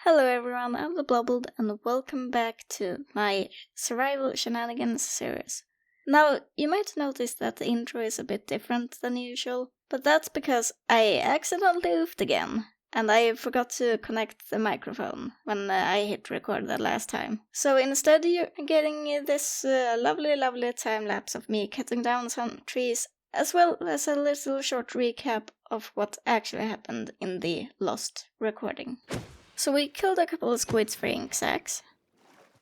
Hello everyone, I'm theblubbled and welcome back to my Survival Shenanigans series. Now, you might notice that the intro is a bit different than usual, but that's because I accidentally oofed again, and I forgot to connect the microphone when I hit record the last time. So instead you're getting this lovely time-lapse of me cutting down some trees, as well as a little short recap of what actually happened in the lost recording. So we killed a couple of squids for ink sacs,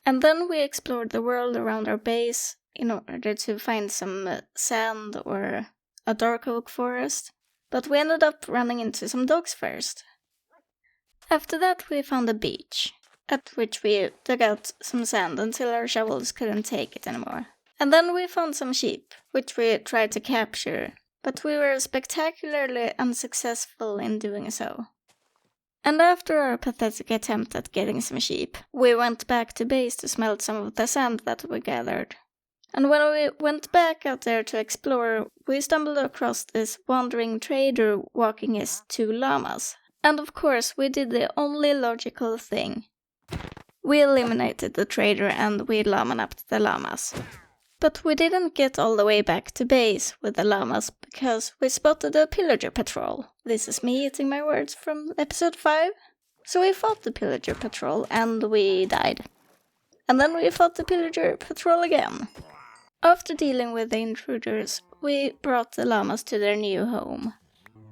and then we explored the world around our base in order to find some sand or a dark oak forest, but we ended up running into some dogs first. After that we found a beach, at which we dug out some sand until our shovels couldn't take it anymore. And then we found some sheep, which we tried to capture, but we were spectacularly unsuccessful in doing so. And after our pathetic attempt at getting some sheep, we went back to base to smelt some of the sand that we gathered. And when we went back out there to explore, we stumbled across this wandering trader walking his 2 llamas. And of course, we did the only logical thing. We eliminated the trader and we llama-napped the llamas. But we didn't get all the way back to base with the llamas because we spotted a pillager patrol. This is me eating my words from episode 5. So we fought the pillager patrol and we died. And then we fought the pillager patrol again. After dealing with the intruders, we brought the llamas to their new home.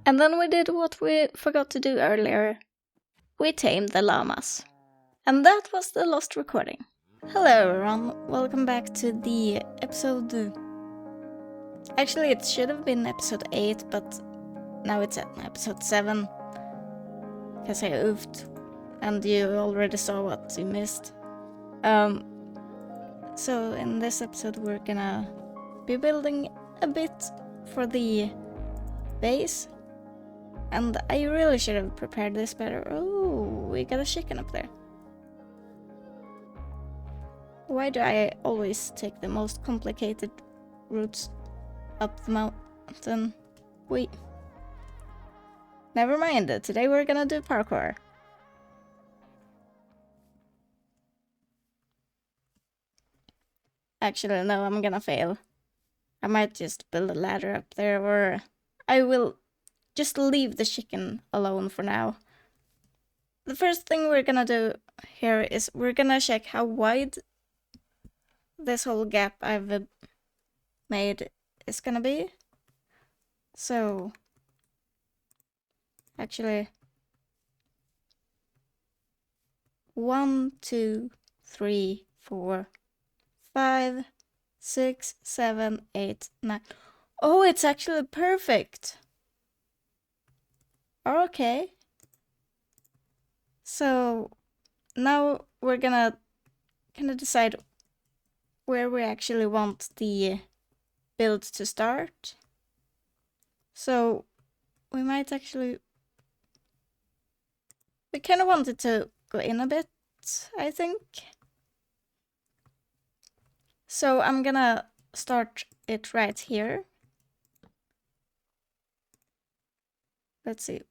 And then we did what we forgot to do earlier. We tamed the llamas. And that was the lost recording. Hello everyone, welcome back to the episode... Actually, it should have been episode 8, but now it's at episode 7. Because I oofed, and you already saw what you missed. So in this episode we're gonna be building a bit for the base. And I really should have prepared this better. Oh, we got a chicken up there. Why do I always take the most complicated routes up the mountain? Never mind, today we're gonna do parkour. Actually, no, I'm gonna fail. I might just build a ladder up there, or I will just leave the chicken alone for now. The first thing we're gonna do here is we're gonna check how wide this whole gap I've made is gonna be. So, actually, 1, 2, 3, 4, 5, 6, 7, 8, 9. Oh, it's actually perfect. Okay. So, now we're gonna decide where we actually want the build to start. So we might actually... We kind of want it to go in a bit, I think. So I'm gonna start it right here. Let's see.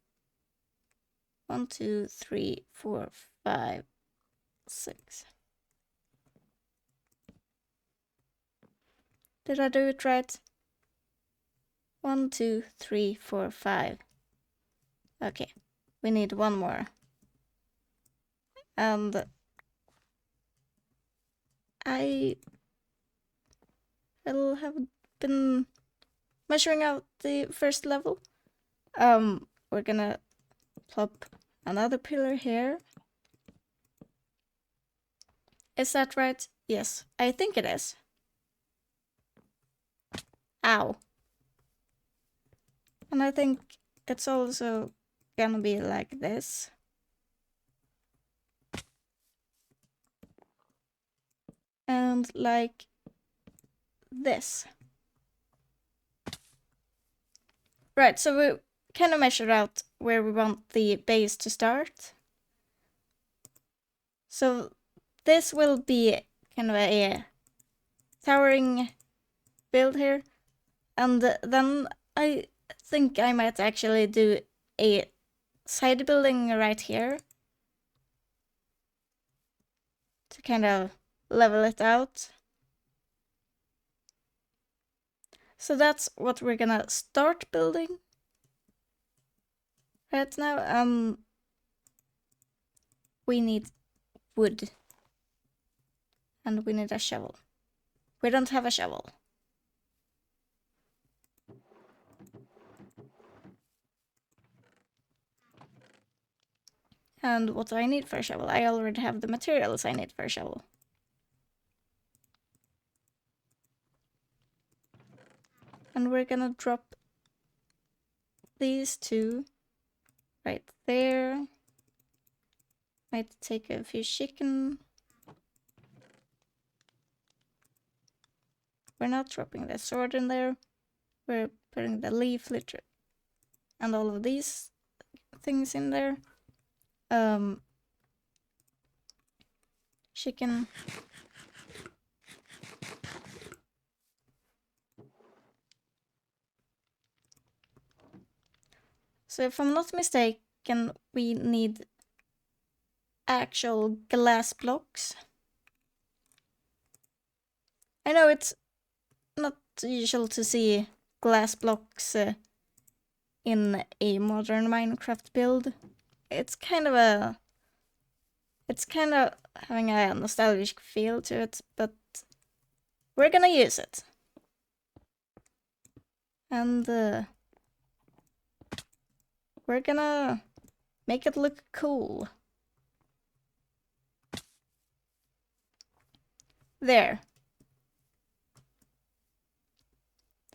1, 2, 3, 4, 5, 6. Did I do it right? 1, 2, 3, 4, 5. Okay, we need one more. And I will have been measuring out the first level. We're gonna plop another pillar here. Is that right? Yes, I think it is. Ow. And I think it's also gonna be like this. And like this. Right, so we kind of measured out where we want the base to start. So this will be kind of a towering build here. And then I think I might actually do a side building right here. to kind of level it out. So that's what we're gonna start building right now. We need wood. And we need a shovel. We don't have a shovel. And what do I need for a shovel? I already have the materials I need for a shovel. And we're gonna drop these two right there. Might take a few chicken. We're not dropping the sword in there. We're putting the leaf litter and all of these things in there. Chicken. So if I'm not mistaken, we need actual glass blocks. I know it's not usual to see glass blocks in a modern Minecraft build. It's kind of having a nostalgic feel to it, but we're gonna use it. And we're gonna make it look cool. There.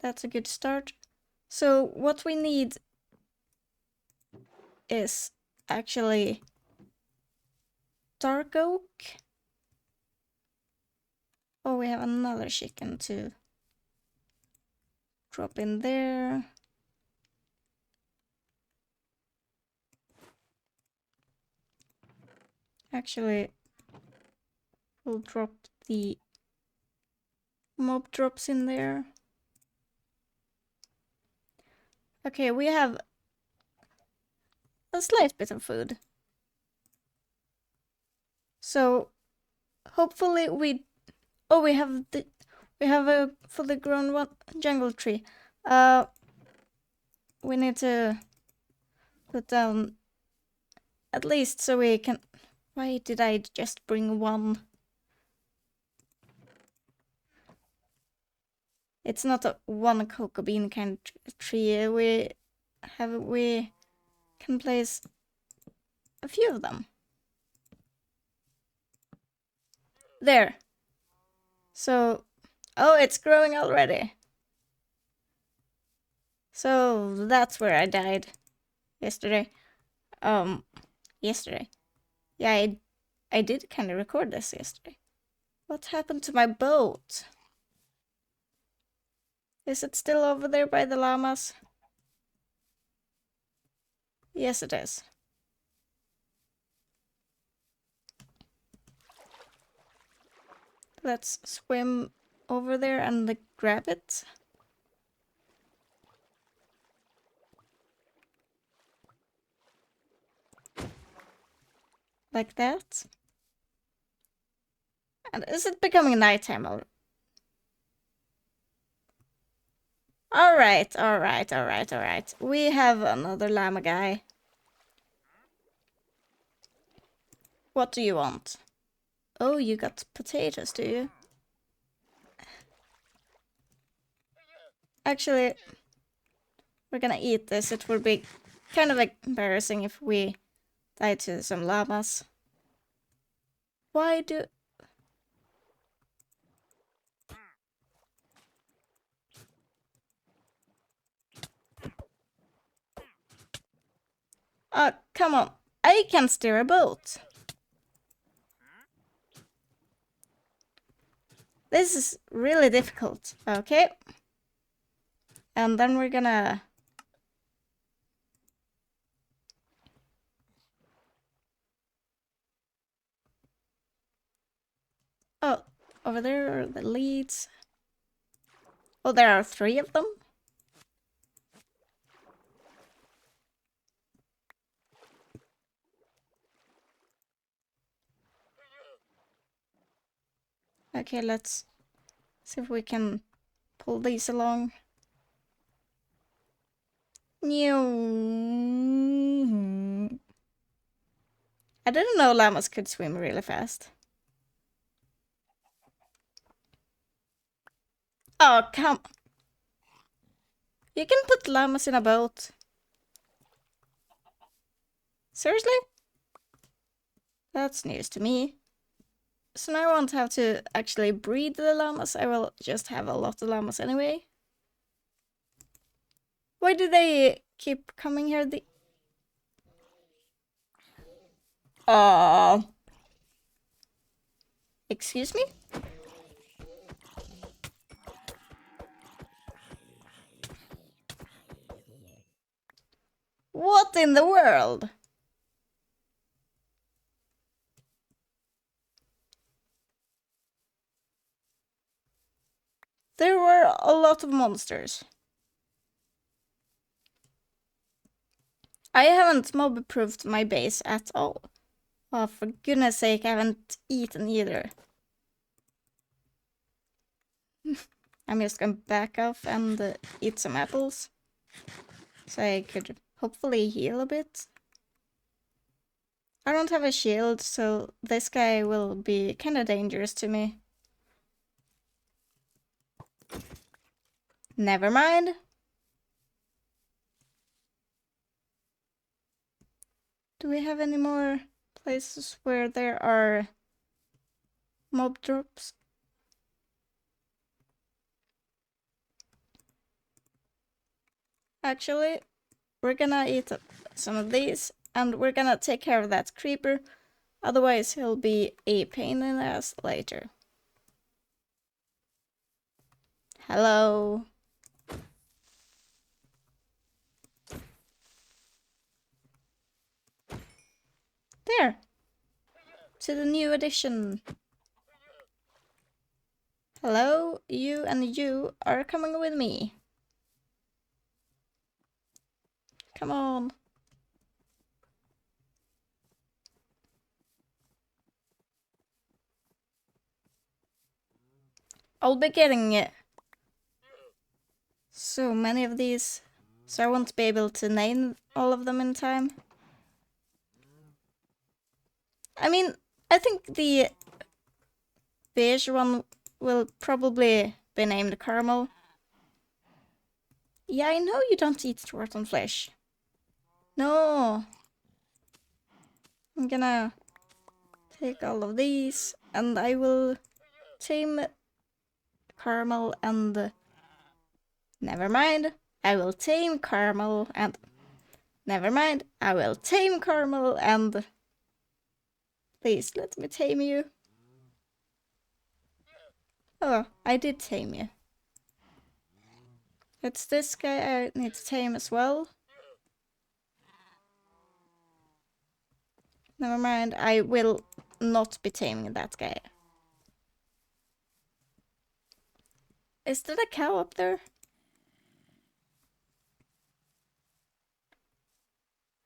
That's a good start. So what we need is actually dark oak. Oh, we have another chicken to drop in there. Actually, we'll drop the mob drops in there. Okay, we have a slight bit of food. So hopefully we have a fully grown one jungle tree. We need to put down at least so we can. Why did I just bring one? It's not a one cocoa bean kind of tree. We can place a few of them. There. So, oh, it's growing already. So that's where I died yesterday. Yesterday. Yeah, I did kind of record this yesterday. What happened to my boat? Is it still over there by the llamas? Yes, it is. Let's swim over there and grab it. Like that. And is it becoming nighttime already? Alright. We have another llama guy. What do you want? Oh, you got potatoes, do you? Actually, we're gonna eat this. It would be kind of embarrassing if we died to some llamas. Why do... come on. I can steer a boat. This is really difficult. Okay. And then we're gonna... Oh, over there are the leads. Oh, there are 3 of them? Okay, let's see if we can pull these along. I didn't know llamas could swim really fast. Oh, come. You can put llamas in a boat. Seriously? That's news to me. So now I won't have to actually breed the llamas. I will just have a lot of llamas anyway. Why do they keep coming here? Oh. Excuse me? What in the world? There were a lot of monsters. I haven't mob-proofed my base at all. Oh, for goodness sake, I haven't eaten either. I'm just gonna back off and eat some apples. So I could hopefully heal a bit. I don't have a shield, so this guy will be kinda dangerous to me. Never mind. Do we have any more places where there are mob drops? Actually, we're gonna eat some of these, and we're gonna take care of that creeper. Otherwise, he'll be a pain in the ass later. Hello. There. To the new edition. Hello, you and you are coming with me. Come on. I'll be getting so many of these, so I won't be able to name all of them in time. I mean, I think the beige one will probably be named Caramel. Yeah, I know you don't eat rotten flesh. No. I'm gonna take all of these, and I will tame Caramel and... Never mind. I will tame Caramel and... Never mind. I will tame Caramel and... Please, let me tame you. Oh, I did tame you. It's this guy I need to tame as well. Never mind, I will not be taming that guy. Is there a cow up there?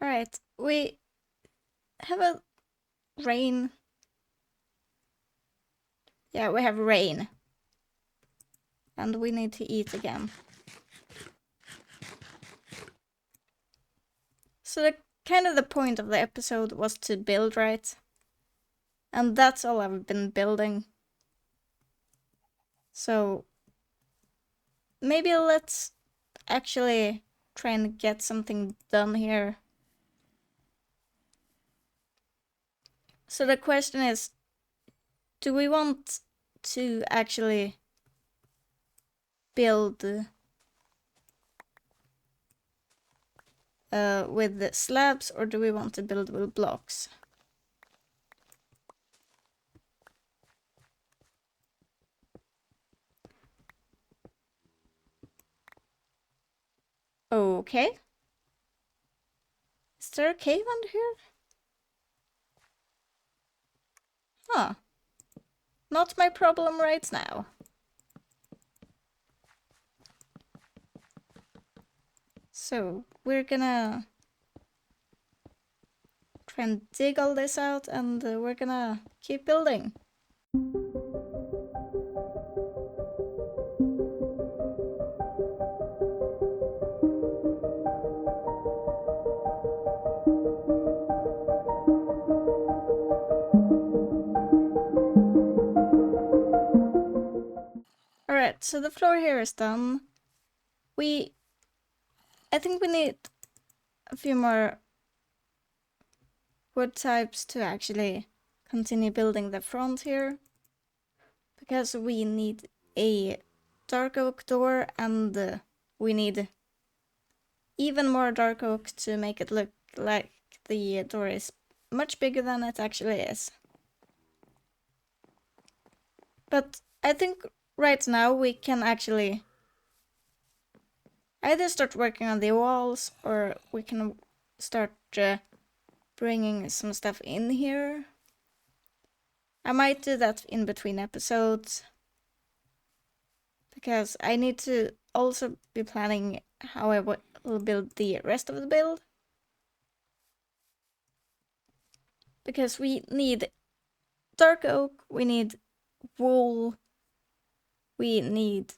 Alright, we have a rain. Yeah, we have rain. And we need to eat again. So the point of the episode was to build, right? And that's all I've been building. So maybe let's actually try and get something done here. So the question is, do we want to actually build with the slabs, or do we want to build with blocks? Okay. Is there a cave under here? Huh. Not my problem right now. So, we're gonna try and dig all this out, and we're gonna keep building. Right, so the floor here is done. I think we need a few more wood types to actually continue building the front here. Because we need a dark oak door and we need even more dark oak to make it look like the door is much bigger than it actually is. But I think right now we can actually either start working on the walls or we can start bringing some stuff in here. I might do that in between episodes because I need to also be planning how I will build the rest of the build. Because we need dark oak, we need wool, we need,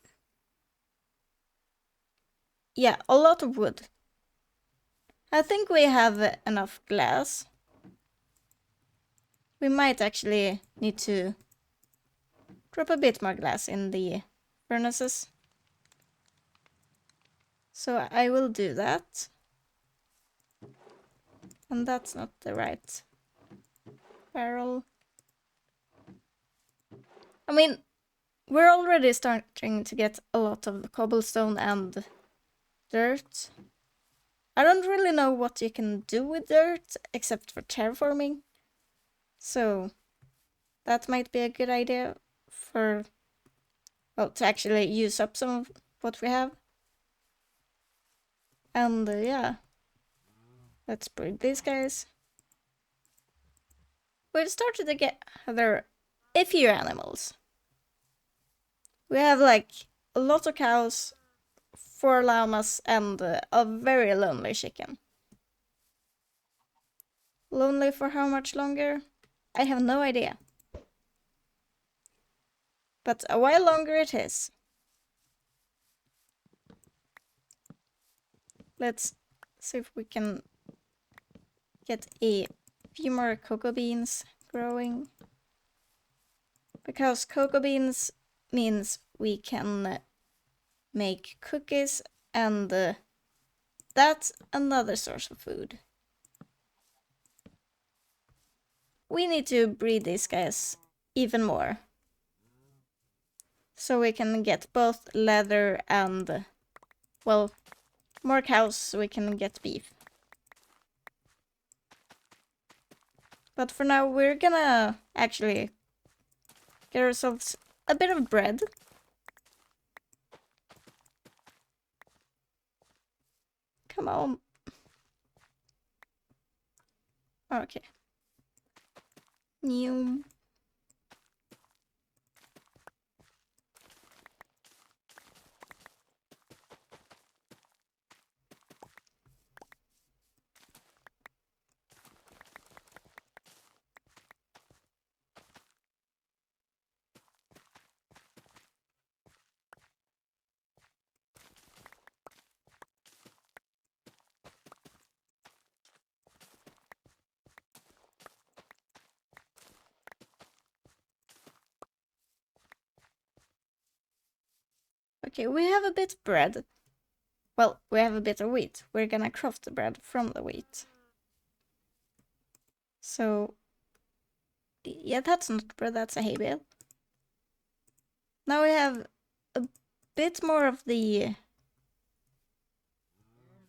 yeah, a lot of wood. I think we have enough glass. We might actually need to drop a bit more glass in the furnaces. So I will do that. And that's not the right barrel. I mean, we're already starting to get a lot of cobblestone and dirt. I don't really know what you can do with dirt except for terraforming. So that might be a good idea for, well, to actually use up some of what we have. And yeah, let's breed these guys. We've started to gather a few animals. We have like a lot of cows, 4 llamas, and a very lonely chicken. Lonely for how much longer? I have no idea. But a while longer it is. Let's see if we can get a few more cocoa beans growing. Because cocoa beans means we can make cookies and that's another source of food. We need to breed these guys even more. So we can get both leather and, well, more cows so we can get beef. But for now we're gonna actually get ourselves a bit of bread. Come on. Okay. New. Okay, we have a bit of bread. Well, we have a bit of wheat. We're gonna craft the bread from the wheat. So, yeah, that's not bread, that's a hay bale. Now we have a bit more of the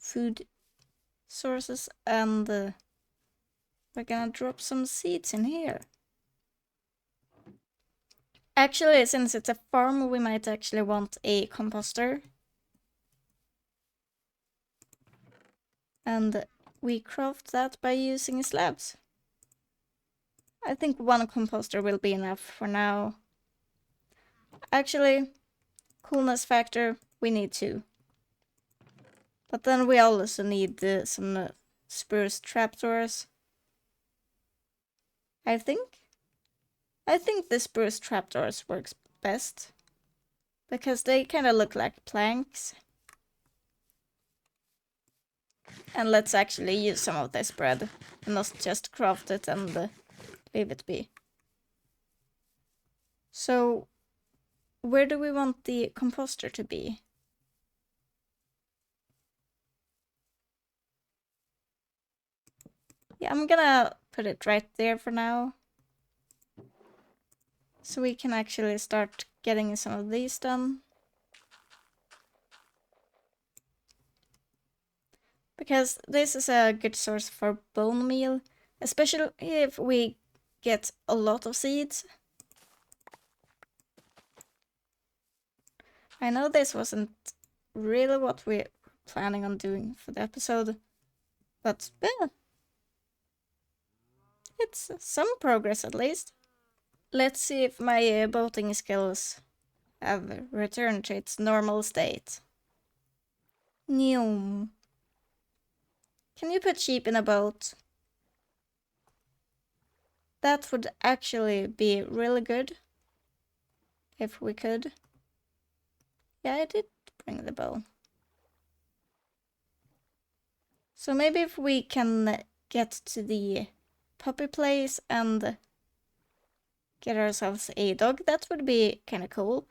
food sources and we're gonna drop some seeds in here. Actually, since it's a farm, we might actually want a composter. And we craft that by using slabs. I think 1 composter will be enough for now. Actually, coolness factor, we need 2. But then we also need some spruce trapdoors. I think the spruce trapdoors works best. Because they kind of look like planks. And let's actually use some of this bread. And not just craft it and leave it be. So, where do we want the composter to be? Yeah, I'm gonna put it right there for now. So we can actually start getting some of these done. Because this is a good source for bone meal, especially if we get a lot of seeds. I know this wasn't really what we were planning on doing for the episode, but yeah, it's some progress at least. Let's see if my boating skills have returned to its normal state. Neum. Can you put sheep in a boat? That would actually be really good. If we could. Yeah, I did bring the bow. So maybe if we can get to the puppy place and get ourselves a dog, that would be kind of cool.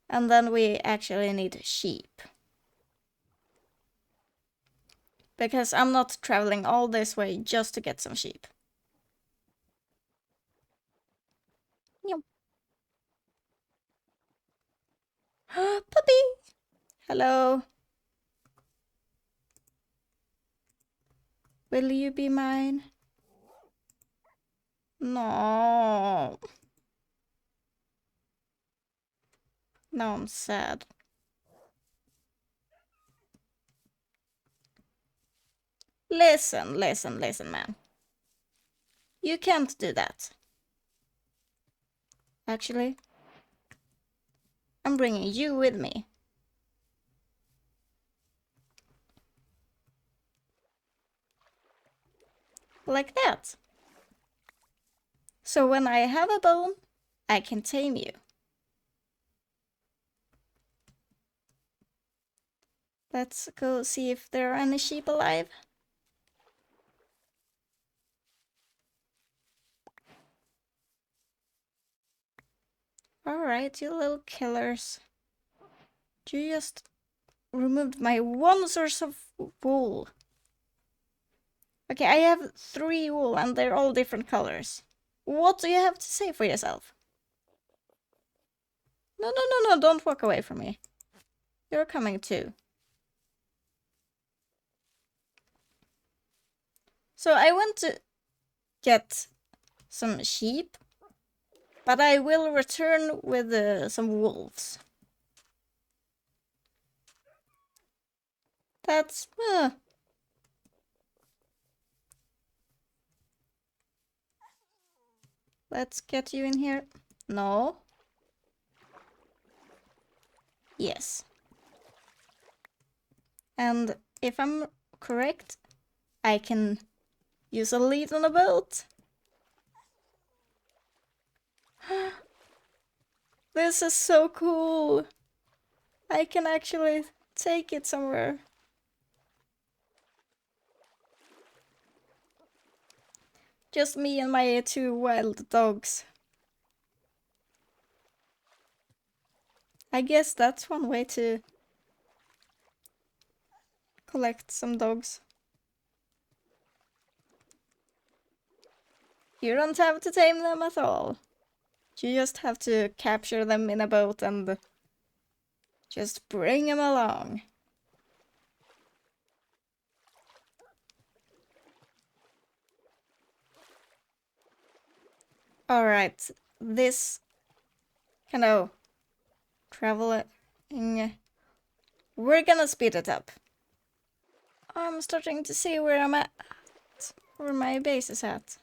And then we actually need sheep. Because I'm not traveling all this way just to get some sheep. Puppy! Hello. Will you be mine? No. Now I'm sad. Listen, man. You can't do that. Actually, I'm bringing you with me. Like that. So when I have a bone, I can tame you. Let's go see if there are any sheep alive. Alright, you little killers. You just removed my one source of wool. Okay, I have 3 wool and they're all different colors. What do you have to say for yourself? No, don't walk away from me. You're coming too. So I want to get some sheep, but I will return with some wolves. That's... Let's get you in here. No. Yes. And if I'm correct, I can use a lead on a boat. This is so cool. I can actually take it somewhere. Just me and my 2 wild dogs. I guess that's one way to collect some dogs. You don't have to tame them at all. You just have to capture them in a boat and just bring them along. Alright, this kind of traveling, we're gonna speed it up. I'm starting to see where I'm at, where my base is at.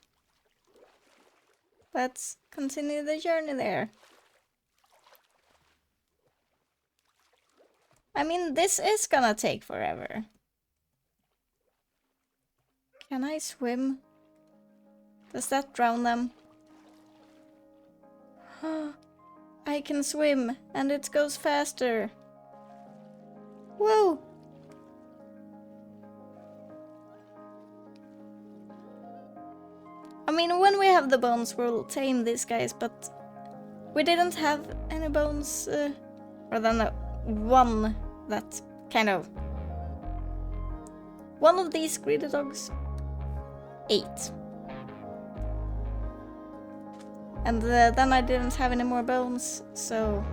Let's continue the journey there. I mean, this is gonna take forever. Can I swim? Does that drown them? I can swim, and it goes faster. Whoa! I mean, when we have the bones, we'll tame these guys, but we didn't have any bones, or then one that kind of... One of these greedy dogs ate. And then I didn't have any more bones, so...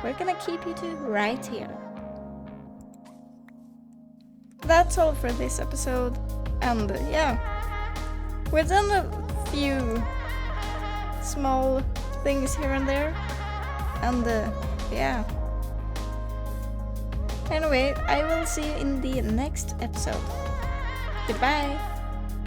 We're gonna keep you two right here. That's all for this episode, and yeah, we've done a few small things here and there, and yeah. Anyway, I will see you in the next episode. Goodbye!